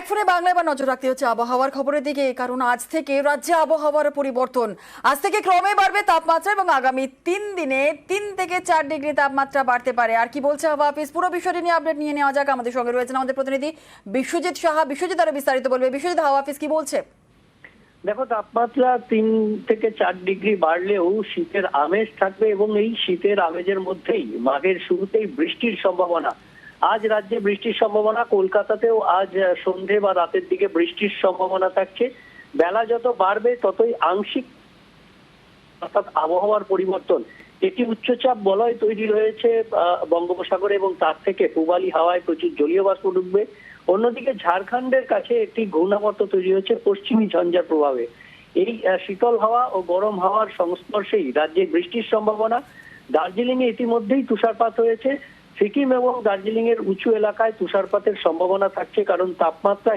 এক ফোনে বাংলায় বা নজর রাখতে হচ্ছে আবহাওয়ার খবরের দিকে, কারণ আজ থেকে রাজ্যে আবহাওয়ার পরিবর্তন। আজ থেকে ক্রমে বাড়বে তাপমাত্রা এবং আগামী 3 দিনে 3 থেকে 4 ডিগ্রি তাপমাত্রা বাড়তে পারে। আর কি বলছে হাওয়া অফিস, পুরো বিষয়টি নিয়ে আপডেট নিয়ে নেওয়া যাক। আমাদের সঙ্গে রয়েছেন আমাদের প্রতিনিধি বিশ্বজিৎ সাহা। বিশ্বজিৎ আরো বিস্তারিত বলবে। বিশ্বজিৎ, হাওয়া অফিস কি বলছে? দেখো, তাপমাত্রা 3 থেকে 4 ডিগ্রি বাড়লেও শীতের আমেজ থাকবে এবং এই শীতের আমেজের মধ্যেই মাঘের শুরুতেই বৃষ্টির সম্ভাবনা। আজ রাজ্যে বৃষ্টির সম্ভাবনা, কলকাতাতেও আজ সন্ধে বা রাতের দিকে বৃষ্টির সম্ভাবনা থাকছে। বেলা যত বাড়বে ততই আংশিক অর্থাৎ আবহাওয়ার পরিবর্তন। একটি উচ্চচাপ বলয় তৈরি হয়েছে বঙ্গোপসাগরে এবং তার থেকে পূবালি হাওয়ায় প্রচুর জলীয় বাষ্প ঢুকবে। অন্যদিকে ঝাড়খণ্ডের কাছে একটি ঘূর্ণাবর্ত তৈরি হয়েছে পশ্চিমী ঝঞ্ঝার প্রভাবে। এই শীতল হাওয়া ও গরম হাওয়ার সংস্পর্শেই রাজ্যে বৃষ্টির সম্ভাবনা। দার্জিলিং এ ইতিমধ্যেই তুষারপাত হয়েছে। সিকিম এবং দার্জিলিং এর উঁচু এলাকায় তুষারপাতের সম্ভাবনা থাকছে, কারণ তাপমাত্রা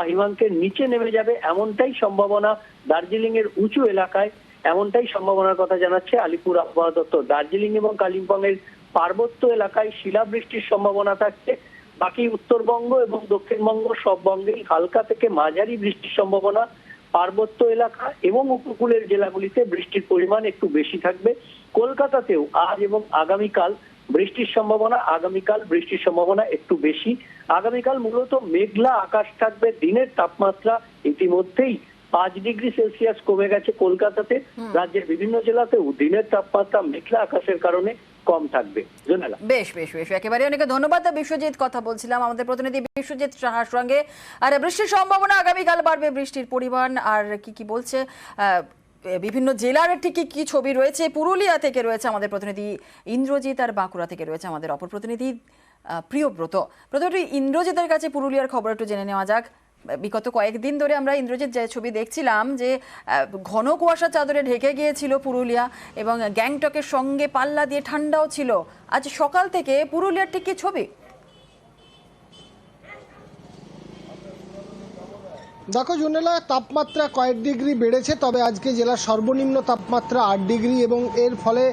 হিমাঙ্কের নিচে নেমে যাবে এমনটাই সম্ভাবনা। দার্জিলিং এর উঁচু এলাকায় এমনটাই সম্ভাবনার কথা জানাচ্ছে আলিপুর আবহাওয়া দপ্তর। দার্জিলিং এবং কালিম্পং এর পার্বত্য এলাকায় শিলাবৃষ্টির সম্ভাবনা থাকছে। বাকি উত্তরবঙ্গ এবং দক্ষিণবঙ্গ সব বঙ্গেই হালকা থেকে মাঝারি বৃষ্টির সম্ভাবনা। পার্বত্য এলাকা এবং উপকূলের জেলাগুলিতে বৃষ্টির পরিমাণ একটু বেশি থাকবে। কলকাতাতেও আজ এবং আগামীকাল বৃষ্টির সম্ভাবনা একটু বেশি। আগামীকাল মূলত মেঘলা আকাশ থাকবে। দিনের তাপমাত্রা ইতিমধ্যেই 5 ডিগ্রি সেলসিয়াস কমে গেছে কলকাতাতে। রাজ্যের বিভিন্ন জেলাতেও দিনের তাপমাত্রা মেঘলা আকাশের কারণে কম থাকবে। জোনালা, বেশ বেশ বেশ, একেবারে অনেক ধন্যবাদ বিশ্বজিৎ। কথা বলছিলাম আমাদের প্রতিনিধি বিশ্বজিৎ সাহার সঙ্গে। আর বৃষ্টির সম্ভাবনা আগামীকাল বাড়বে, বৃষ্টির পরিমাণ আর কি বলছে বিভিন্ন জেলার ঠিক কি ছবি রয়েছে। পুরুলিয়া থেকে রয়েছে আমাদের প্রতিনিধি ইন্দ্রজিৎ, আর বাঁকুড়া থেকে রয়েছে আমাদের অপর প্রতিনিধি প্রিয়ব্রত। প্রথমে ইন্দ্রজিতের কাছে পুরুলিয়ার খবর একটু জেনে নেওয়া যাক। বিগত কয়েকদিন ধরে আমরা ইন্দ্রজিৎ যে ছবি দেখছিলাম যে ঘন কুয়াশা চাদরে ঢেকে গিয়েছিল পুরুলিয়া, এবং গ্যাংটকের সঙ্গে পাল্লা দিয়ে ঠান্ডাও ছিল। আজ সকাল থেকে পুরুলিয়ার ঠিক কি ছবি? দেখো জুনেলা, তাপমাত্রা কয়েক ডিগ্রি বেড়েছে, তবে আজকে জেলার সর্বনিম্ন তাপমাত্রা 8 ডিগ্রি এবং এর ফলে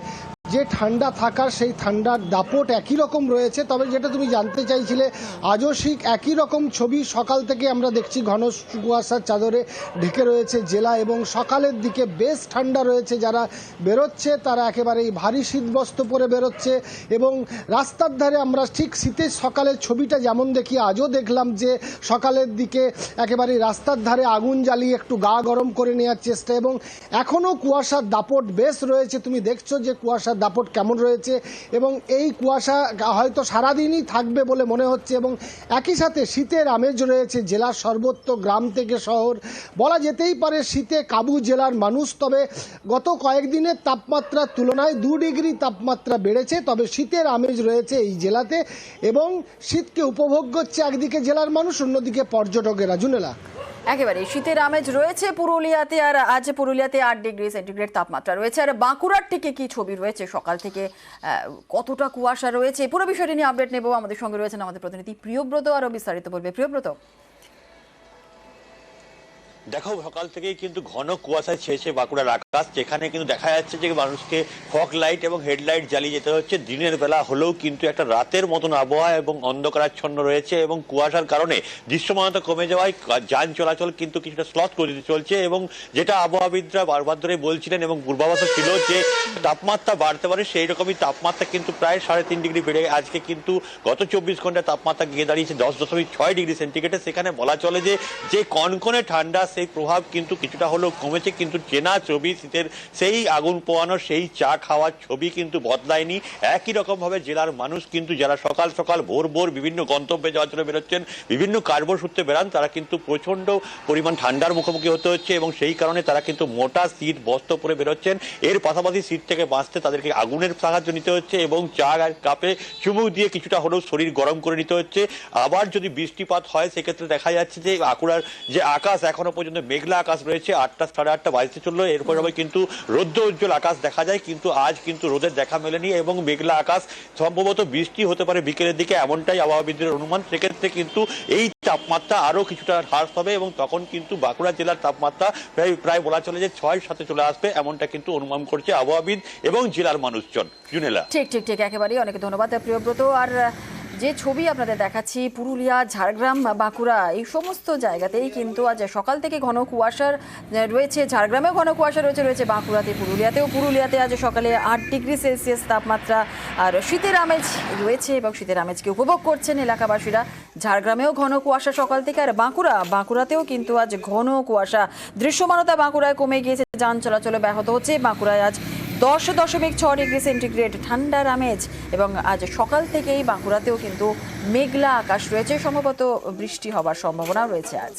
যে ঠান্ডা থাকার সেই ঠান্ডার দাপট একই রকম রয়েছে। তবে যেটা তুমি জানতে চাইছিলে, আজও ঠিক একই রকম ছবি। সকাল থেকে আমরা দেখছি ঘন কুয়াশার চাদরে ঢেকে রয়েছে জেলা, এবং সকালের দিকে বেশ ঠান্ডা রয়েছে। যারা বেরোচ্ছে তারা একেবারেই ভারী শীতবস্ত্র পরে বেরোচ্ছে, এবং রাস্তার ধারে আমরা ঠিক শীতের সকালের ছবিটা যেমন দেখি, আজও দেখলাম যে সকালের দিকে একেবারেই রাস্তার ধারে আগুন জ্বালিয়ে একটু গা গরম করে নেওয়ার চেষ্টা, এবং এখনও কুয়াশার দাপট বেশ রয়েছে। তুমি দেখছো যে কুয়াশার দাপট কেমন রয়েছে, এবং এই কুয়াশা হয়তো সারাদিনই থাকবে বলে মনে হচ্ছে। এবং একই সাথে শীতের আমেজ রয়েছে জেলার সর্বত্র, গ্রাম থেকে শহর। বলা যেতেই পারে শীতে কাবু জেলার মানুষ। তবে গত কয়েকদিনের তাপমাত্রার তুলনায় 2 ডিগ্রি তাপমাত্রা বেড়েছে, তবে শীতের আমেজ রয়েছে এই জেলাতে, এবং শীতকে উপভোগ করছে একদিকে জেলার মানুষ, অন্যদিকে পর্যটকেরা। জুনেলা, একেবারে শীতের আমেজ রয়েছে পুরুলিয়াতে। আর আজ পুরুলিয়াতে 8 ডিগ্রি সেন্টিগ্রেড তাপমাত্রা রয়েছে। আর বাঁকুড়ার থেকে কি ছবি রয়েছে, সকাল থেকে কতটা কুয়াশা রয়েছে, পুরো বিষয়টি নিয়ে আপডেট নেব। আমাদের সঙ্গে রয়েছেন আমাদের প্রতিনিধি প্রিয়ব্রত, আরো বিস্তারিত বলবে। প্রিয়ব্রত, দেখো, সকাল থেকেই কিন্তু ঘন কুয়াশায় ছেয়েছে বাঁকুড়ার আকাশ, যেখানে কিন্তু দেখা যাচ্ছে যে মানুষকে ফগ লাইট এবং হেডলাইট জ্বালিয়ে যেতে হচ্ছে। দিনের বেলা হলেও কিন্তু একটা রাতের মতন আবহাওয়া এবং অন্ধকারাচ্ছন্ন রয়েছে, এবং কুয়াশার কারণে দৃশ্যমানতা কমে যাওয়ায় যান চলাচল কিন্তু কিছুটা স্লথ করে দিতে চলছে। এবং যেটা আবহাওয়াবিদরা বারবার ধরে বলছিলেন এবং পূর্বাভাসও ছিল যে তাপমাত্রা বাড়তে পারে, সেই রকমই তাপমাত্রা কিন্তু প্রায় 3.5 ডিগ্রি বেড়ে আজকে কিন্তু গত 24 ঘন্টায় তাপমাত্রা গিয়ে দাঁড়িয়েছে 10.6 ডিগ্রি সেন্টিগ্রেডে। সেখানে বলা চলে যে কনকনে ঠান্ডা সেই প্রভাব কিন্তু কিছুটা হলেও কমেছে, কিন্তু চেনা ছবি শীতের সেই আগুন পোয়ানো, সেই চা খাওয়ার ছবি কিন্তু বদলায়নি। একই রকম ভাবে জেলার মানুষ কিন্তু যারা সকাল সকাল ভোর বিভিন্ন গন্তব্যে যাওয়ার জন্য বেরোচ্ছেন, বিভিন্ন কার্যসূত্রে বেরান, তারা কিন্তু প্রচন্ড পরিমাণ ঠান্ডার মুখোমুখি হতে হচ্ছে, এবং সেই কারণে তারা কিন্তু মোটা শীত বস্ত্র পরে বেরোচ্ছেন। এর পাশাপাশি শীত থেকে বাঁচতে তাদেরকে আগুনের সাহায্য নিতে হচ্ছে, এবং চা কাপে চুমুক দিয়ে কিছুটা হলেও শরীর গরম করে নিতে হচ্ছে। আবার যদি বৃষ্টিপাত হয়, সেক্ষেত্রে দেখা যাচ্ছে যে বাঁকুড়ার যে আকাশ এখনো পর্যন্ত মেঘলা আকাশ রয়েছে। 8টা 8:30 বাজতে চললো, এরপর কিন্তু রৌদ্র উজ্জ্বল আকাশ দেখা যায়, কিন্তু আজ কিন্তু রোদের দেখা মেলেনি, এবং মেঘলা আকাশ, সম্ভবত বৃষ্টি হতে পারে বিকেলের দিকে, এমনটাই আবহাওয়াবিদদের অনুমান। সেক্ষেত্রে কিন্তু এই তাপমাত্রা আরো কিছুটা হ্রাস হবে, এবং তখন কিন্তু বাঁকুড়া জেলার তাপমাত্রা প্রায় বলা চলে যে 6-7 চলে আসবে, এমনটা কিন্তু অনুমান করছে আবহাওয়াবিদ এবং জেলার মানুষজন। জুনেলা, ঠিক ঠিক ঠিক, একেবারেই অনেক ধন্যবাদ প্রিয়ব্রত। আর যে ছবি আপনাদের দেখাচ্ছি, পুরুলিয়া, ঝাড়গ্রাম, বাঁকুড়া এই সমস্ত জায়গাতেই কিন্তু আজ সকাল থেকে ঘন কুয়াশার রয়েছে। ঝাড়গ্রামেও ঘন কুয়াশা রয়েছে বাঁকুড়াতে, পুরুলিয়াতে আজ সকালে 8 ডিগ্রি সেলসিয়াস তাপমাত্রা আর শীতের আমেজ রয়েছে এবং শীতের আমেজকে উপভোগ করছেন এলাকাবাসীরা। ঝাড়গ্রামেও ঘন কুয়াশা সকাল থেকে, আর বাঁকুড়াতেও কিন্তু আজ ঘন কুয়াশা। দৃশ্যমানতা বাঁকুড়ায় কমে গিয়েছে, যান চলাচলে ব্যাহত হচ্ছে। বাঁকুড়ায় আজ 10.6 ডিগ্রি সেন্টিগ্রেড ঠান্ডার আমেজ এবং আজ সকাল থেকেই বাঁকুড়াতেও কিন্তু মেঘলা আকাশ রয়েছে, সম্ভবত বৃষ্টি হবার সম্ভাবনা রয়েছে আজ।